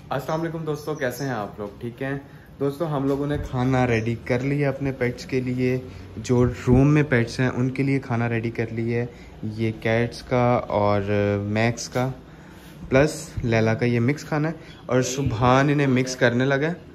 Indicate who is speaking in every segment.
Speaker 1: अस्सलाम वालेकुम दोस्तों, कैसे हैं आप लोग? ठीक हैं दोस्तों, हम लोगों ने खाना रेडी कर लिया अपने पेट्स के लिए। जो रूम में पेट्स हैं उनके लिए खाना रेडी कर लिया है। ये कैट्स का और मैक्स का प्लस लैला का ये मिक्स खाना है और सुभान इन्हें मिक्स करने लगा है।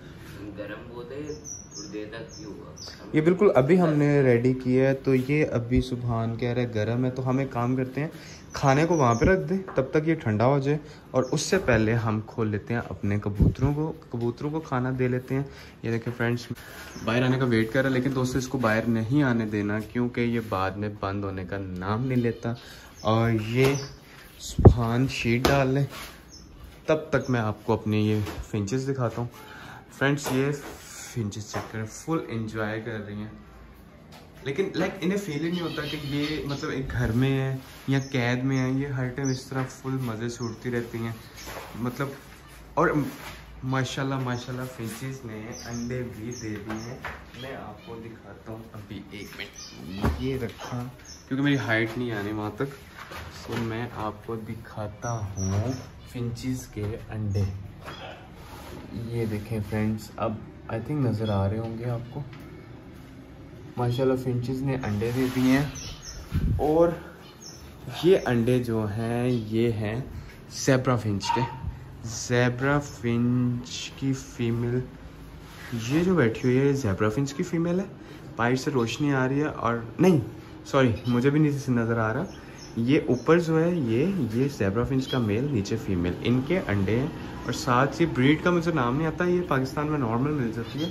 Speaker 1: ये बिल्कुल अभी हमने रेडी किया है, तो ये अभी सुभान कह रहे गर्म है, तो हम एक काम करते हैं खाने को वहाँ पे रख दें तब तक ये ठंडा हो जाए, और उससे पहले हम खोल लेते हैं अपने कबूतरों को खाना दे लेते हैं। ये देखिए फ्रेंड्स, बाहर आने का वेट कर रहा है, लेकिन दोस्तों इसको बाहर नहीं आने देना क्योंकि ये बाद में बंद होने का नाम नहीं लेता। और ये सुभान शीट डाल लें, तब तक मैं आपको अपने ये फिंचेस दिखाता हूँ। फ्रेंड्स ये फिंचेस चेक करें, फुल एंजॉय कर रही हैं, लेकिन इन्हें फील ही नहीं होता कि ये मतलब एक घर में है या कैद में है। ये हर टाइम इस तरह फुल मज़े से उड़ती रहती हैं मतलब। और माशाल्लाह फिंचेस ने अंडे भी दे दिए हैं। मैं आपको दिखाता हूँ अभी, एक मिनट ये रखा क्योंकि मेरी हाइट नहीं आनी वहाँ तक, तो मैं आपको दिखाता हूँ फिंचेस के अंडे। ये देखें फ्रेंड्स, अब आई थिंक नज़र आ रहे होंगे आपको। माशाल्लाह फिंचेस ने अंडे दे दिए हैं, और ये अंडे जो हैं ये हैं ज़ेब्रा फिंच के। ज़ेब्रा फिंच की फ़ीमेल ये जो बैठी हुई है, ये ज़ेब्रा फिंच की फ़ीमेल है। बाहर से रोशनी आ रही है, और नहीं सॉरी, मुझे भी नीचे से नज़र आ रहा। ये ऊपर जो है ये ज़ेब्रा फिंच का मेल, नीचे फ़ीमेल। इनके अंडे हैं, और साथ ही ब्रीड का मुझे नाम नहीं आता, ये पाकिस्तान में नॉर्मल मिल जाती है।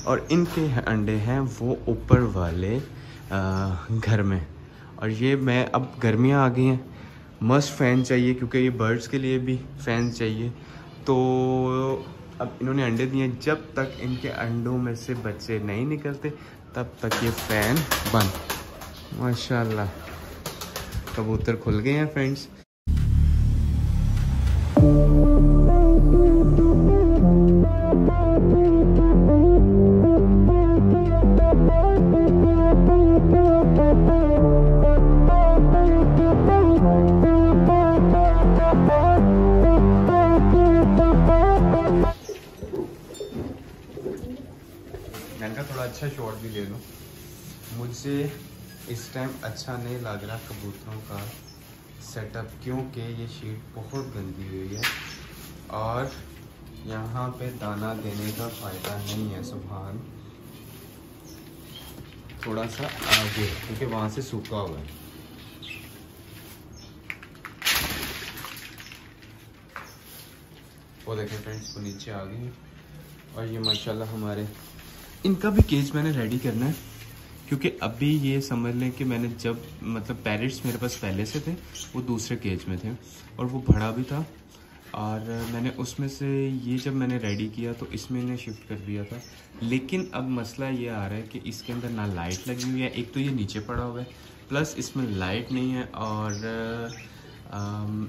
Speaker 1: और इनके अंडे हैं वो ऊपर वाले घर में। और ये मैं, अब गर्मियाँ आ गई हैं, मस्ट फ़ैन चाहिए क्योंकि ये बर्ड्स के लिए भी फ़ैन चाहिए। तो अब इन्होंने अंडे दिए, जब तक इनके अंडों में से बच्चे नहीं निकलते तब तक ये फ़ैन बंद। माशाल्लाह कबूतर खुल गए हैं फ्रेंड्स। मैंने कहा थोड़ा अच्छा शॉट भी ले लूँ, मुझे इस टाइम अच्छा नहीं लग रहा कबूतरों का सेटअप, क्योंकि ये शीट बहुत गंदी हुई है और यहाँ पे दाना देने का फ़ायदा नहीं है। सुभान थोड़ा सा आगे, क्योंकि वहाँ से सूखा हुआ है। वो देखें फ्रेंड्स, वो नीचे आ गई। और ये माशाल्लाह हमारे, इनका भी केज मैंने रेडी करना है, क्योंकि अभी ये समझ लें कि मैंने जब मतलब पैरेट्स मेरे पास पहले से थे, वो दूसरे केज में थे और वो बड़ा भी था, और मैंने उसमें से ये जब मैंने रेडी किया तो इसमें इन्हें शिफ्ट कर दिया था। लेकिन अब मसला ये आ रहा है कि इसके अंदर ना लाइट लगी हुई है, एक तो ये नीचे पड़ा हुआ है, प्लस इसमें लाइट नहीं है, और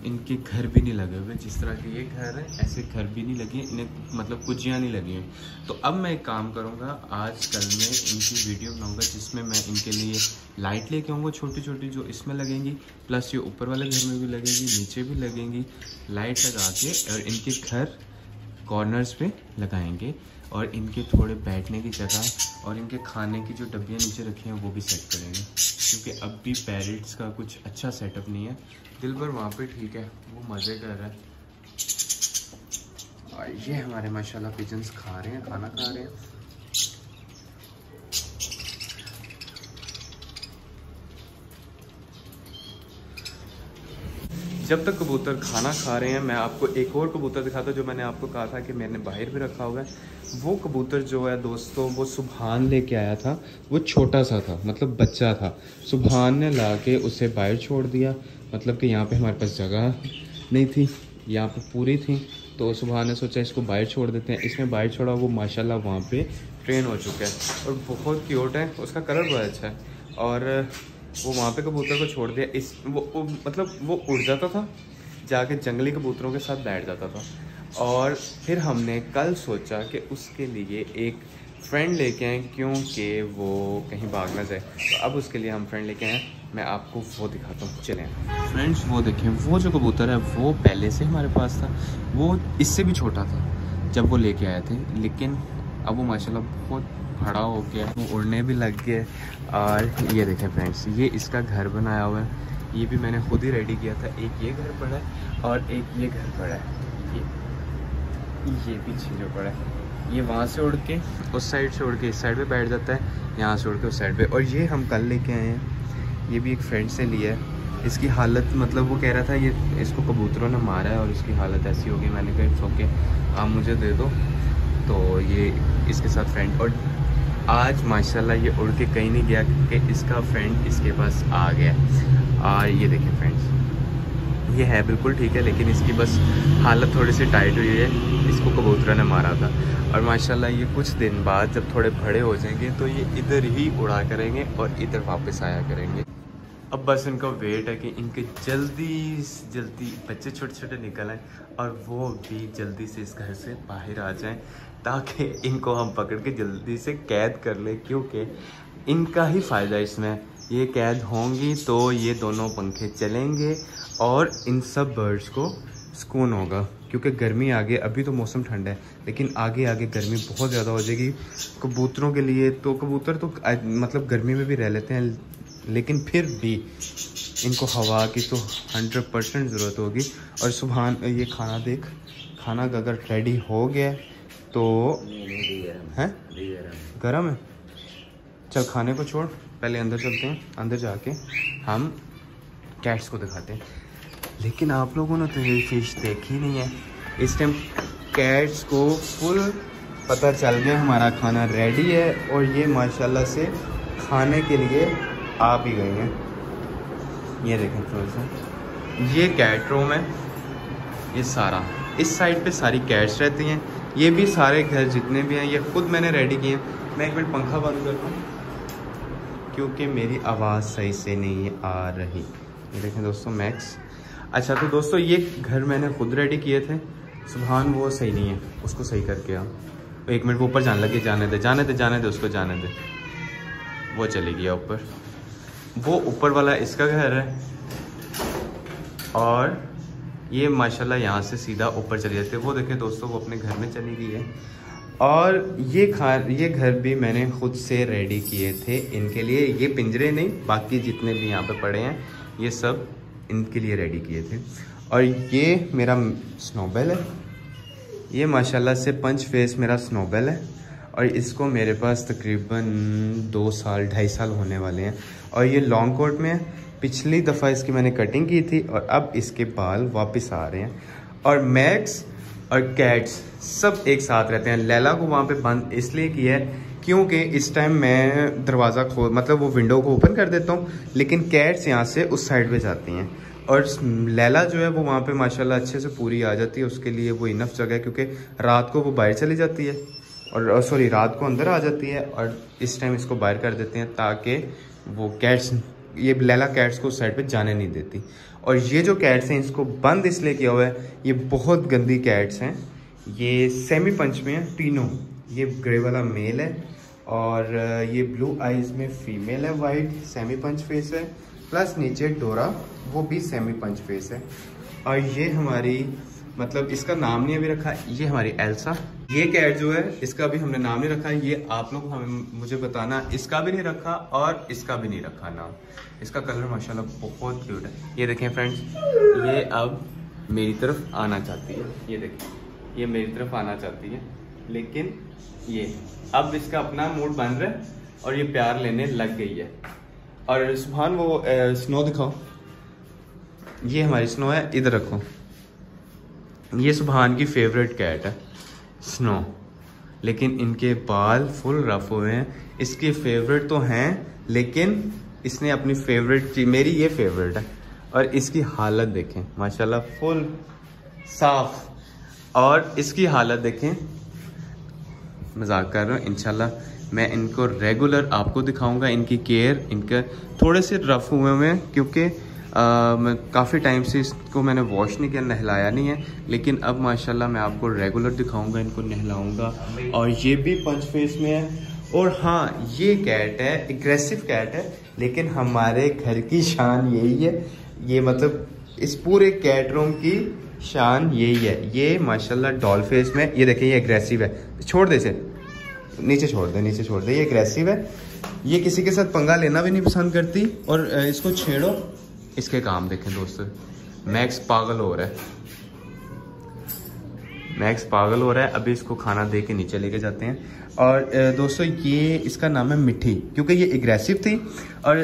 Speaker 1: इनके घर भी नहीं लगे हुए। जिस तरह के ये घर है ऐसे घर भी नहीं लगी, इन्हें मतलब कुजियाँ नहीं लगी हैं। तो अब मैं एक काम करूँगा, आज कल में इनकी वीडियो बनाऊँगा जिसमें मैं इनके लिए लाइट लेके आऊँगा छोटी छोटी, जो इसमें लगेंगी, प्लस ये ऊपर वाले घर में भी लगेंगी, नीचे भी लगेंगी। लाइट लगा के और इनके घर कॉर्नर्स पे लगाएंगे, और इनके थोड़े बैठने की जगह और इनके खाने की जो डब्बियाँ नीचे रखी हैं वो भी सेट करेंगे, क्योंकि अब भी पैरेट्स का कुछ अच्छा सेटअप नहीं है। दिलबर वहाँ पे ठीक है, वो मज़े कर रहा है। और ये हमारे माशाल्लाह पिजन्स खा रहे हैं, खाना खा रहे हैं। जब तक कबूतर खाना खा रहे हैं, मैं आपको एक और कबूतर दिखाता हूँ जो मैंने आपको कहा था कि मैंने बाहर भी रखा हुआ है। वो कबूतर जो है दोस्तों, वो सुभान लेके आया था। वो छोटा सा था, मतलब बच्चा था। सुभान ने ला के उसे बाहर छोड़ दिया, मतलब कि यहाँ पे हमारे पास जगह नहीं थी, यहाँ पे पूरी थी, तो सुभान ने सोचा इसको बाहर छोड़ देते हैं। इसने बाहर छोड़ा, वो माशाल्लाह वहाँ पे ट्रेन हो चुका है और बहुत क्यूट है, उसका कलर बहुत अच्छा है। और वो वहाँ पे कबूतर को छोड़ दिया। वो मतलब वो उड़ जाता था, जाके जंगली कबूतरों के साथ बैठ जाता था। और फिर हमने कल सोचा कि उसके लिए एक फ्रेंड लेके आए क्योंकि वो कहीं भाग ना जाए, तो अब उसके लिए हम फ्रेंड लेके आए। मैं आपको वो दिखाता हूँ, चलें। फ्रेंड्स वो देखें, वो जो कबूतर है वो पहले से हमारे पास था, वो इससे भी छोटा था जब वो लेके आए थे, लेकिन अब वो माशाल्लाह बहुत बड़ा हो गया, वो उड़ने भी लग गए। और ये देखें फ्रेंड्स, ये इसका घर बनाया हुआ है, ये भी मैंने खुद ही रेडी किया था। एक ये घर पड़ा है और एक ये घर पड़ा है, ये पीछे जो पड़ा है, ये वहाँ से उड़ के उस साइड से उड़ के इस साइड पे बैठ जाता है, यहाँ से उड़ के उस साइड पे। और ये हम कल लेके आए हैं, ये भी एक फ्रेंड से लिया है। इसकी हालत मतलब वो कह रहा था ये इसको कबूतरों ने मारा है और इसकी हालत ऐसी हो गई। मैंने कहा इट्स ओके, आप मुझे दे दो। तो ये इसके साथ फ्रेंड, और आज माशाल्लाह ये उड़ के कहीं नहीं गया क्योंकि इसका फ्रेंड इसके पास आ गया। और ये देखें फ्रेंड्स, ये है बिल्कुल ठीक है, लेकिन इसकी बस हालत थोड़ी सी टाइट हुई है, इसको कबूतरों ने मारा था। और माशाल्लाह ये कुछ दिन बाद जब थोड़े बड़े हो जाएंगे तो ये इधर ही उड़ा करेंगे और इधर वापस आया करेंगे। अब बस इनका वेट है कि इनके जल्दी से जल्दी बच्चे छोटे छोटे निकल आए और वो भी जल्दी से इस घर से बाहर आ जाएं, ताकि इनको हम पकड़ के जल्दी से कैद कर ले, क्योंकि इनका ही फ़ायदा इसमें। ये कैद होंगी तो ये दोनों पंखे चलेंगे और इन सब बर्ड्स को सुकून होगा, क्योंकि गर्मी आगे, अभी तो मौसम ठंडा है लेकिन आगे आगे गर्मी बहुत ज़्यादा हो जाएगी कबूतरों के लिए। तो कबूतर तो मतलब गर्मी में भी रह लेते हैं, लेकिन फिर भी इनको हवा की तो 100% ज़रूरत होगी। और सुबह ये खाना देख, खाना अगर रेडी हो गया तो है गरम है, चल खाने को छोड़, पहले अंदर चलते हैं, अंदर जाके हम कैट्स को दिखाते हैं। लेकिन आप लोगों ने तो ये फिश देखी नहीं है। इस टाइम कैट्स को फुल पता चल गया हमारा खाना रेडी है और ये माशाल्लाह से खाने के लिए आ भी गई हैं। ये देखें फ्रोज़न, ये कैट रूम है, ये सारा इस साइड पे सारी कैट्स रहती हैं। ये भी सारे घर जितने भी हैं ये खुद मैंने रेडी किए हैं। मैं एक मिनट पंखा बंद करता हूँ क्योंकि मेरी आवाज़ सही से नहीं आ रही। ये देखें दोस्तों मैक्स। अच्छा तो दोस्तों ये घर मैंने खुद रेडी किए थे। सुभान वो सही नहीं है, उसको सही करके आओ। एक मिनट वो ऊपर जाने लगे, जाने दे जाने दे जाने दे उसको जाने दे, वो चली गया ऊपर। वो ऊपर वाला इसका घर है और ये माशाल्लाह यहाँ से सीधा ऊपर चले जाते हैं। वो देखें दोस्तों वो अपने घर में चली गई है। और ये घर भी मैंने खुद से रेडी किए थे इनके लिए। ये पिंजरे नहीं, बाकी जितने भी यहाँ पे पड़े हैं ये सब इनके लिए रेडी किए थे। और ये मेरा स्नोबेल है, ये माशाल्लाह से पंच फेस मेरा स्नोबेल है और इसको मेरे पास तकरीबन 2 साल 2.5 साल होने वाले हैं। और ये लॉन्ग कोट में है, पिछली दफ़ा इसकी मैंने कटिंग की थी और अब इसके बाल वापस आ रहे हैं। और मैक्स और कैट्स सब एक साथ रहते हैं। लैला को वहाँ पे बंद इसलिए किया है क्योंकि इस टाइम मैं दरवाज़ा मतलब वो विंडो को ओपन कर देता हूँ, लेकिन कैट्स यहाँ से उस साइड पे जाती हैं और लैला जो है वो वहाँ पे माशाल्लाह अच्छे से पूरी आ जाती है। उसके लिए वो इनफ जगह है क्योंकि रात को वो बाहर चली जाती है और सॉरी रात को अंदर आ जाती है और इस टाइम इसको बाहर कर देते हैं ताकि वो कैट्स, ये लैला कैट्स को उस साइड पे जाने नहीं देती। और ये जो कैट्स हैं इसको बंद इसलिए किया हुआ है, ये बहुत गंदी कैट्स हैं। ये सेमी पंच में है तीनों, ये ग्रे वाला मेल है और ये ब्लू आइज में फीमेल है, वाइट सेमी पंच फेस है, प्लस नीचे डोरा वो भी सेमी पंच फेस है। और ये हमारी मतलब इसका नाम नहीं अभी रखा, ये हमारी एल्सा। ये कैट जो है इसका भी हमने नाम नहीं रखा, ये आप लोग हमें मुझे बताना, इसका भी नहीं रखा और इसका भी नहीं रखा नाम। इसका कलर माशाल्लाह बहुत क्यूट है। ये देखें फ्रेंड्स, ये अब मेरी तरफ आना चाहती है, ये देखें ये मेरी तरफ आना चाहती है, लेकिन ये अब इसका अपना मूड बन रहा है और ये प्यार लेने लग गई है। और सुभान वो स्नो दिखाओ, ये हमारी स्नो है, इधर रखो। ये सुभान की फेवरेट कैट है स्नो, लेकिन इनके बाल फुल रफ हुए हैं। इसके फेवरेट तो हैं लेकिन इसने अपनी फेवरेट, मेरी ये फेवरेट है। और इसकी हालत देखें माशाल्लाह फुल साफ, और इसकी हालत देखें, मजाक कर रहा हूँ, इंशाल्लाह मैं इनको रेगुलर आपको दिखाऊंगा इनकी केयर। इनके थोड़े से रफ हुए हैं क्योंकि मैं काफ़ी टाइम से इसको मैंने वॉश नहीं किया, नहलाया नहीं है, लेकिन अब माशाल्लाह मैं आपको रेगुलर दिखाऊंगा, इनको नहलाऊंगा। और ये भी पंच फेस में है। और हाँ, ये कैट है, एग्रेसिव कैट है, लेकिन हमारे घर की शान यही है। ये मतलब इस पूरे कैट रूम की शान यही है। ये माशाल्लाह डॉल फेस में, ये देखिए ये एग्रेसिव है। छोड़ दे इसे, नीचे छोड़ दे, नीचे छोड़ दे। ये एग्रेसिव है, ये किसी के साथ पंगा लेना भी नहीं पसंद करती। और इसको छेड़ो, इसके काम देखें दोस्तों। मैक्स पागल हो रहा है, मैक्स पागल हो रहा है। अभी इसको खाना दे के नीचे लेके जाते हैं। और दोस्तों ये इसका नाम है मिठी, क्योंकि ये एग्रेसिव थी और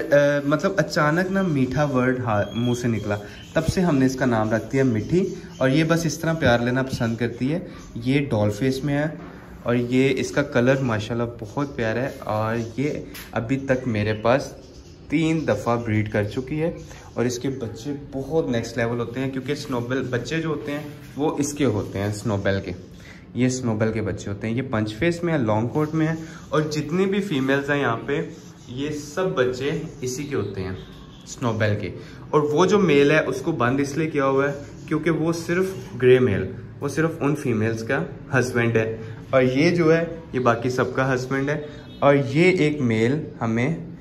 Speaker 1: मतलब अचानक ना मीठा वर्ड मुंह से निकला, तब से हमने इसका नाम रख दिया मिठी। और ये बस इस तरह प्यार लेना पसंद करती है। ये डॉल फेस में है और ये इसका कलर माशाल्लाह बहुत प्यारा है। और ये अभी तक मेरे पास 3 दफ़ा ब्रीड कर चुकी है। और इसके बच्चे बहुत नेक्स्ट लेवल होते हैं, क्योंकि स्नोबेल बच्चे जो होते हैं वो इसके होते हैं, स्नोबेल के। ये स्नोबेल के बच्चे होते हैं। ये पंच फेस में है, लॉन्ग कोट में है। और जितनी भी फीमेल्स हैं यहाँ पे, ये सब बच्चे इसी के होते हैं, स्नोबेल के। और वो जो मेल है उसको बंद इसलिए किया हुआ है क्योंकि वो सिर्फ ग्रे मेल, वो सिर्फ उन फीमेल्स का हस्बैंड है। और ये जो है ये बाकी सबका हस्बैंड है। और ये एक मेल हमें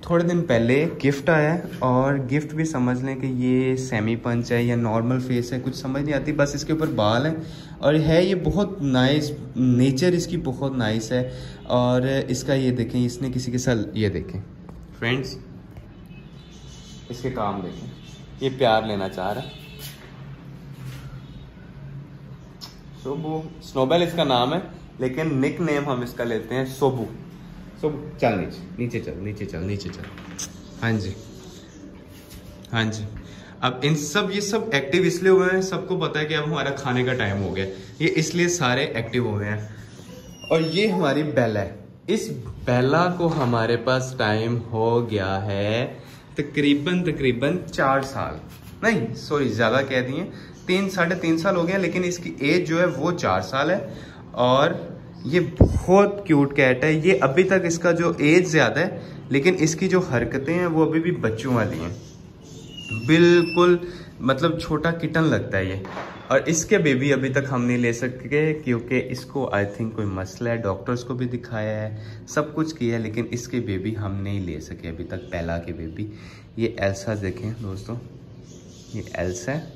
Speaker 1: थोड़े दिन पहले गिफ्ट आया है। और गिफ्ट भी समझ लें कि ये सेमी पंच है या नॉर्मल फेस है, कुछ समझ नहीं आती, बस इसके ऊपर बाल हैं। और है ये बहुत नाइस, नेचर इसकी बहुत नाइस है। और इसका ये देखें, इसने किसी के साथ, ये देखें फ्रेंड्स, इसके काम देखें, ये प्यार लेना चाह रहा है। सोबू, स्नोबेल इसका नाम है, लेकिन निक नेम हम इसका लेते हैं सोबू। चल नीचे, नीचे चल, नीचे चल, नीचे चल। हाँ जी, हाँ जी। अब इन सब, ये सब एक्टिव इसलिए हुए हैं, सबको पता है कि अब हमारा खाने का टाइम हो गया, ये इसलिए सारे एक्टिव हुए हैं। और ये हमारी बेला है। इस बेला को हमारे पास टाइम हो गया है तकरीबन 4 साल, नहीं सॉरी ज़्यादा कह दिए, 3-3.5 साल हो गए, लेकिन इसकी एज जो है वो 4 साल है। और ये बहुत क्यूट कैट है। ये अभी तक, इसका जो एज ज़्यादा है, लेकिन इसकी जो हरकतें हैं वो अभी भी बच्चों वाली हैं, बिल्कुल मतलब छोटा किटन लगता है ये। और इसके बेबी अभी तक हम नहीं ले सके, क्योंकि इसको आई थिंक कोई मसला है, डॉक्टर्स को भी दिखाया है, सब कुछ किया है, लेकिन इसके बेबी हम नहीं ले सके अभी तक, पहला के बेबी। ये एल्सा देखें दोस्तों, ये एल्सा है।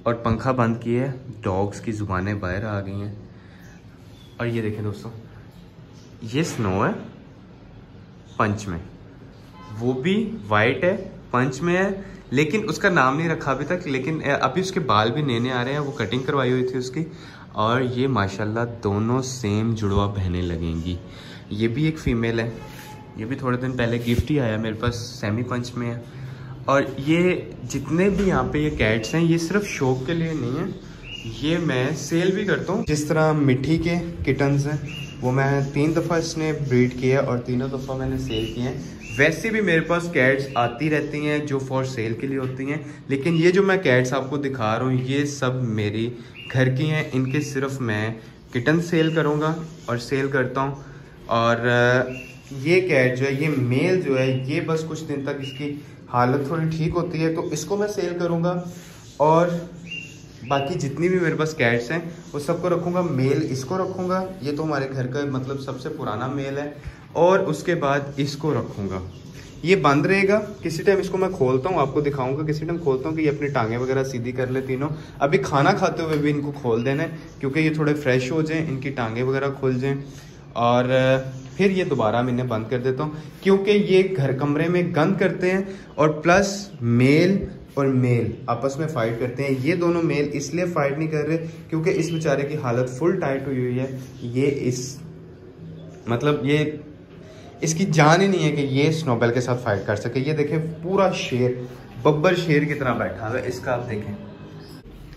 Speaker 1: और पंखा बंद किए है, डॉग्स की जुबानें बाहर आ गई हैं। और ये देखें दोस्तों, ये स्नो है पंच में, वो भी वाइट है पंच में है, लेकिन उसका नाम नहीं रखा अभी तक। लेकिन अभी उसके बाल भी नए आ रहे हैं, वो कटिंग करवाई हुई थी उसकी। और ये माशाल्लाह दोनों सेम जुड़वा बहनें लगेंगी। ये भी एक फीमेल है, ये भी थोड़े दिन पहले गिफ्ट ही आया मेरे पास, सेमी पंच में है। और ये जितने भी यहाँ पे ये कैट्स हैं, ये सिर्फ शौक के लिए नहीं है, ये मैं सेल भी करता हूँ। जिस तरह मिठी के किटन्स हैं, वो मैं 3 दफ़ा इसने ब्रीड किया और तीनों दफ़ा मैंने सेल किए हैं। वैसे भी मेरे पास कैट्स आती रहती हैं जो फॉर सेल के लिए होती हैं, लेकिन ये जो मैं कैट्स आपको दिखा रहा हूँ, ये सब मेरी घर की हैं। इनके सिर्फ मैं किटन सेल करूँगा और सेल करता हूँ। और ये कैट जो है, ये मेल जो है, ये बस कुछ दिन तक इसकी हालत थोड़ी ठीक होती है तो इसको मैं सेल करूँगा। और बाकी जितनी भी मेरे पास कैट्स हैं वो सबको रखूँगा। मेल इसको रखूँगा, ये तो हमारे घर का मतलब सबसे पुराना मेल है। और उसके बाद इसको रखूँगा, ये बंद रहेगा। किसी टाइम इसको मैं खोलता हूँ, आपको दिखाऊंगा, किसी टाइम खोलता हूँ कि ये अपनी टांगें वगैरह सीधी कर ले तीनों। अभी खाना खाते हुए भी इनको खोल देना है, क्योंकि ये थोड़े फ्रेश हो जाएं, इनकी टांगें वगैरह खुल जाएं। और फिर ये दोबारा मैं इन्हें बंद कर देता हूँ, क्योंकि ये घर कमरे में गंद करते हैं। और प्लस मेल और मेल आपस में फ़ाइट करते हैं। ये दोनों मेल इसलिए फ़ाइट नहीं कर रहे क्योंकि इस बेचारे की हालत फुल टाइट हुई है। ये इस मतलब ये इसकी जान ही नहीं है कि ये स्नोबेल के साथ फाइट कर सके। ये देखें पूरा शेर, बब्बर शेर की तरह बैठा हुआ है। इसका आप देखें,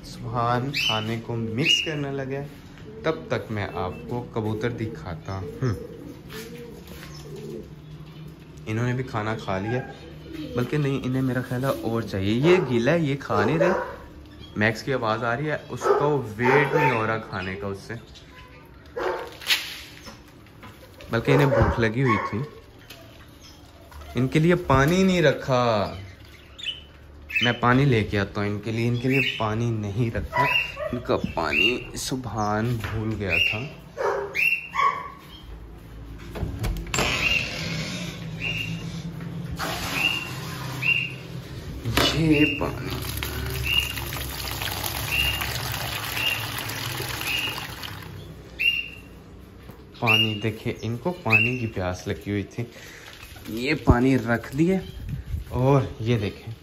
Speaker 1: सुभान खाने को मिक्स करने लगे, तब तक मैं आपको कबूतर दिखाता हूँ। इन्होंने भी खाना खा लिया, बल्कि नहीं, इन्हें मेरा ख्याल है और चाहिए। ये गीला है, ये खा नहीं रहे। मैक्स की आवाज़ आ रही है, उसको वेट नहीं हो रहा खाने का उससे, बल्कि इन्हें भूख लगी हुई थी। इनके लिए पानी नहीं रखा, मैं पानी लेके आता हूँ इनके लिए पानी नहीं रखा। इनका पानी सुभान भूल गया था। ये पानी देखिए, इनको पानी की प्यास लगी हुई थी, ये पानी रख दिए। और ये देखें,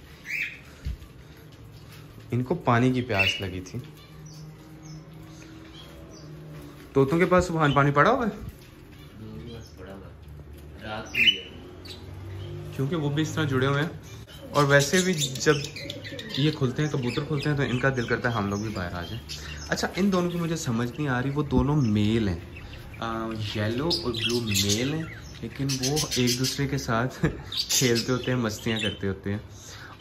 Speaker 1: इनको पानी की प्यास लगी थी। तोतों के पास सुभान पानी पड़ा हुआ है, क्योंकि वो भी इस तरह जुड़े हुए हैं। और वैसे भी जब ये खुलते हैं, कबूतर खुलते हैं, तो इनका दिल करता है हम लोग भी बाहर आ जाएं। अच्छा, इन दोनों की मुझे समझ नहीं आ रही, वो दोनों मेल हैं, येलो और ब्लू मेल हैं, लेकिन वो एक दूसरे के साथ खेलते होते हैं, मस्तियाँ करते होते हैं।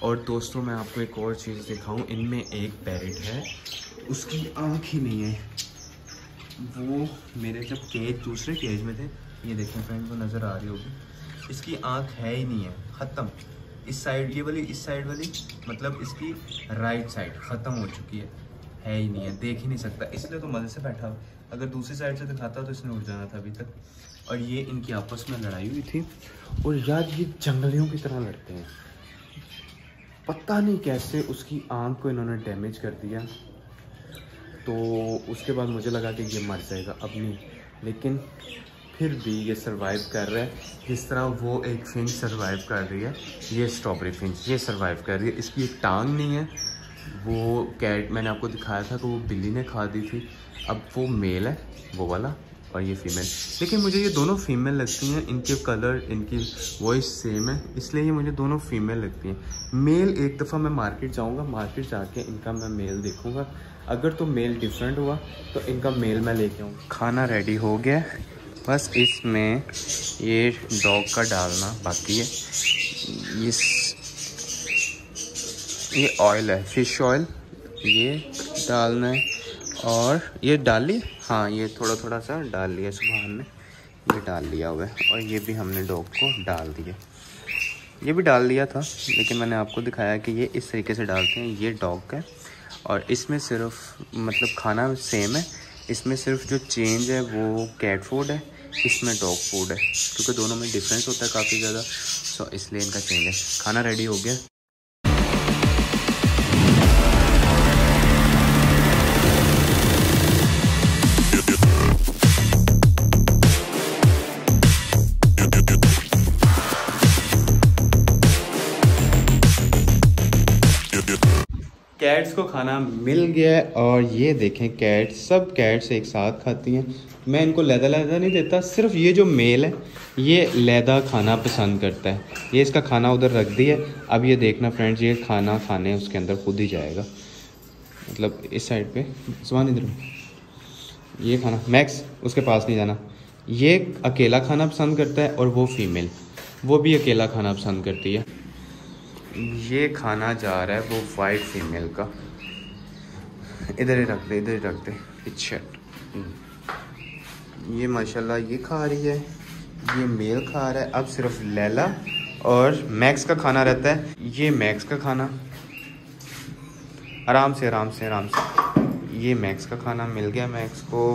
Speaker 1: और दोस्तों मैं आपको एक और चीज़ दिखाऊं, इनमें एक पैरेट है, उसकी आँख ही नहीं है। वो मेरे जब केज दूसरे केज में थे, ये देखें फ्रेंड, वो नज़र आ रही होगी, इसकी आँख है ही नहीं है, ख़त्म। इस साइड, ये वाली, इस साइड वाली, मतलब इसकी राइट साइड ख़त्म हो चुकी है ही नहीं है, देख ही नहीं सकता, इसलिए तो मज़े से बैठा हुआ। अगर दूसरी साइड से दिखाता तो इसने उड़ जाना था अभी तक। और ये इनकी आपस में लड़ाई हुई थी, और यार ये जंगलियों की तरह लड़ते हैं, पता नहीं कैसे उसकी आँख को इन्होंने डैमेज कर दिया। तो उसके बाद मुझे लगा कि ये मर जाएगा, अब नहीं, लेकिन फिर भी ये सरवाइव कर रहा है, जिस तरह वो एक फिंच सरवाइव कर रही है। ये स्ट्रॉबेरी फिंच ये सरवाइव कर रही है, इसकी एक टांग नहीं है। वो कैट मैंने आपको दिखाया था कि वो बिल्ली ने खा दी थी। अब वो मेल है वो वाला, और ये फीमेल, लेकिन मुझे ये दोनों फीमेल लगती हैं। इनके कलर, इनकी वॉइस सेम है, इसलिए ये मुझे दोनों फीमेल लगती हैं। मेल एक दफ़ा मैं मार्केट जाऊँगा, मार्केट जाके इनका मैं मेल देखूँगा, अगर तो मेल डिफरेंट हुआ तो इनका मेल मैं लेके आऊँगा। खाना रेडी हो गया, बस इसमें ये डॉग का डालना बाकी है। ये ऑयल है, फिश ऑयल, ये डालना है। और ये डाल ली, हाँ ये थोड़ा थोड़ा सा डाल लिया सुभान ने, ये डाल लिया हुआ है। और ये भी हमने डॉग को डाल दिया, ये भी डाल दिया था, लेकिन मैंने आपको दिखाया कि ये इस तरीके से डालते हैं। ये डॉग का है, और इसमें सिर्फ मतलब खाना सेम है, इसमें सिर्फ जो चेंज है वो कैट फूड है, इसमें डॉग फूड है, क्योंकि दोनों में डिफरेंस होता है काफ़ी ज़्यादा, तो इसलिए इनका चेंज है। खाना रेडी हो गया। कैट्स को खाना मिल गया है, और ये देखें कैट्स, सब कैट्स एक साथ खाती हैं। मैं इनको लैदा नहीं देता, सिर्फ ये जो मेल है ये लैदा खाना पसंद करता है। ये इसका खाना उधर रख दिया। अब ये देखना फ्रेंड्स, ये खाना खाने उसके अंदर खुद ही जाएगा, मतलब इस साइड पे समान इधर ये खाना, मैक्स उसके पास नहीं जाना। ये अकेला खाना पसंद करता है, और वो फीमेल वो भी अकेला खाना पसंद करती है। ये खाना जा रहा है वो वाइट फीमेल का, इधर ही रख दे, इधर ही रख दे पीछे। ये माशाल्लाह ये खा रही है, ये मेल खा रहा है। अब सिर्फ लैला और मैक्स का खाना रहता है। ये मैक्स का खाना, आराम से आराम से आराम से, ये मैक्स का खाना मिल गया मैक्स को।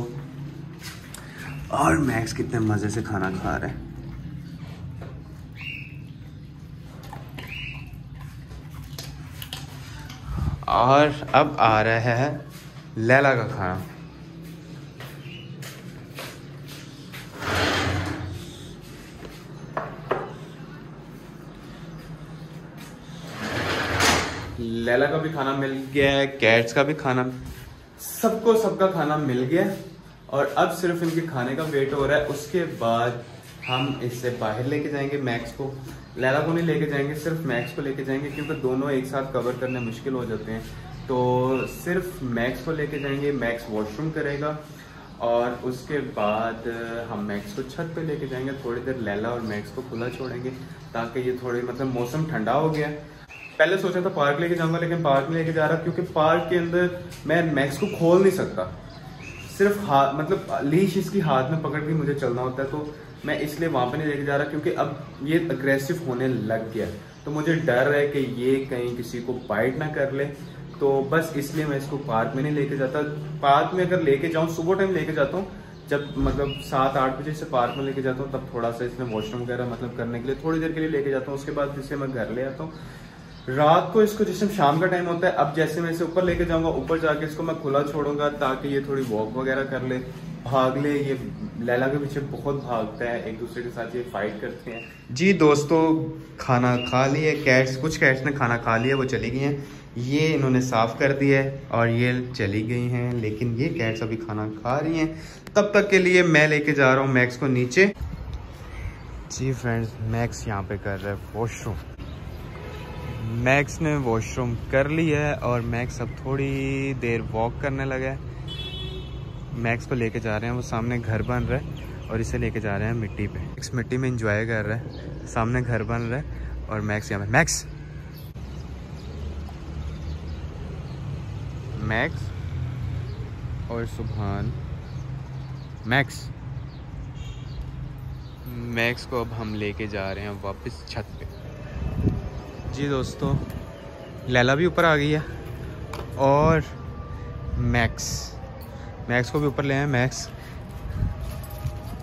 Speaker 1: और मैक्स कितने मज़े से खाना खा रहा है। और अब आ रहा है लैला का खाना। लैला का भी खाना मिल गया है, कैट्स का भी खाना, सबको सबका खाना मिल गया। और अब सिर्फ इनके खाने का वेट हो रहा है, उसके बाद हम इससे बाहर लेके जाएंगे मैक्स को। लैला को नहीं लेके जाएंगे, सिर्फ मैक्स को लेके जाएंगे, क्योंकि दोनों एक साथ कवर करने मुश्किल हो जाते हैं। तो सिर्फ मैक्स को लेके जाएंगे, मैक्स वॉशरूम करेगा, और उसके बाद हम मैक्स को छत पे लेके जाएंगे। थोड़ी देर लैला और मैक्स को खुला छोड़ेंगे, ताकि ये थोड़ी, मतलब मौसम ठंडा हो गया। पहले सोचा था पार्क लेके जाऊंगा, लेकिन पार्क में लेके जा रहा, क्योंकि पार्क के अंदर मैं मैक्स को खोल नहीं सकता, सिर्फ हाथ, मतलब लीश इसकी हाथ में पकड़ के मुझे चलना होता है। तो मैं इसलिए वहाँ पे नहीं लेके जा रहा, क्योंकि अब ये अग्रेसिव होने लग गया। तो मुझे डर है कि ये कहीं किसी को बाइट ना कर ले, तो बस इसलिए मैं इसको पार्क में नहीं लेके जाता। पार्क में अगर लेके जाऊँ, सुबह टाइम लेके जाता हूँ, जब मतलब 7-8 बजे से पार्क में लेके जाता हूँ, तब थोड़ा सा इसमें वॉशरूम वगैरह मतलब करने के लिए थोड़ी देर के लिए लेके जाता हूँ। उसके बाद इसे मैं घर ले आता हूँ। रात को इसको जैसे शाम का टाइम होता है, अब जैसे मैं इसे ऊपर लेके जाऊंगा, ऊपर जाके इसको मैं खुला छोड़ूंगा ताकि ये थोड़ी वॉक वगैरह कर ले, भाग ले। ये लैला के पीछे बहुत भागता है, एक दूसरे के साथ ये फाइट करते हैं। जी दोस्तों, खाना खा लिए कैट्स, कुछ कैट्स ने खाना खा लिया, वो चली गई हैं। ये इन्होंने साफ कर दिया है और ये चली गई हैं, लेकिन ये कैट्स अभी खाना खा रही हैं। तब तक के लिए मैं लेके जा रहा हूँ मैक्स को नीचे। जी फ्रेंड्स, मैक्स यहाँ पे कर रहा है वॉशरूम। मैक्स ने वॉशरूम कर लिया है और मैक्स अब थोड़ी देर वॉक करने लगा है। मैक्स को लेके जा रहे हैं, वो सामने घर बन रहा है और इसे लेके जा रहे हैं मिट्टी पे। मैक्स मिट्टी में एंजॉय कर रहा है, सामने घर बन रहा है और मैक्स यहाँ पे। मैक्स मैक्स और सुभान। मैक्स मैक्स को अब हम लेके जा रहे हैं वापस छत पे। जी दोस्तों, लैला भी ऊपर आ गई है और मैक्स को भी ऊपर ले आए। मैक्स,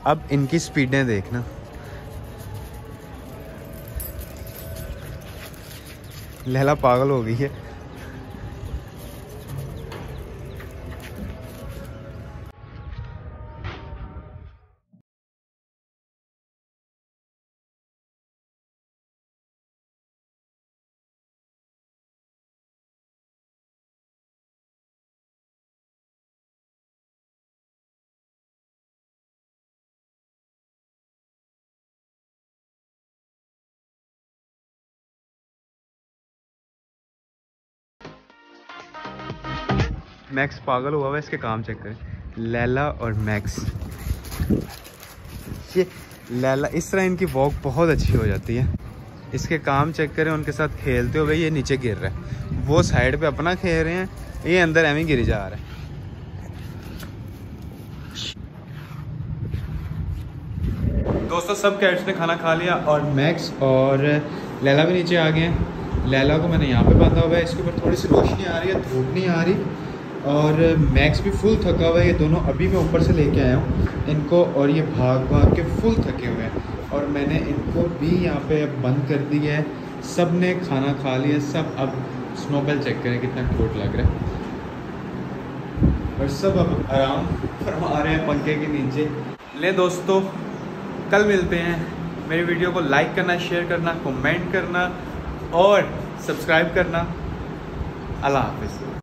Speaker 1: अब इनकी स्पीडें देखना। लैला पागल हो गई है। मैक्स पागल हुआ है, इसके काम चेक करें। लैला और मैक्स, ये लैला, इस तरह इनकी वॉक बहुत अच्छी हो जाती है। इसके काम चेक करें, उनके साथ खेलते हुए ये नीचे गिर रहा है, वो साइड पे अपना खेल रहे हैं, ये अंदर एवं गिर जा रहा है। दोस्तों, सब कैट्स ने खाना खा लिया और मैक्स और लैला भी नीचे आ गए हैं। लैला को मैंने यहाँ पे बांधा हुआ है, इसके ऊपर थोड़ी सी रोशनी आ रही है, धूप नहीं आ रही। और मैक्स भी फुल थका हुआ है। ये दोनों अभी मैं ऊपर से लेके आया हूँ इनको, और ये भाग के फुल थके हुए हैं। और मैंने इनको भी यहाँ पे बंद कर दिया है। सब ने खाना खा लिया, सब अब स्नोबॉल चेक करें कितना क्यूट लग रहा है। और सब अब आराम फरमा रहे हैं पंखे के नीचे। ले दोस्तों, कल मिलते हैं। मेरी वीडियो को लाइक करना, शेयर करना, कमेंट करना और सब्सक्राइब करना। अल्लाह हाफिज़।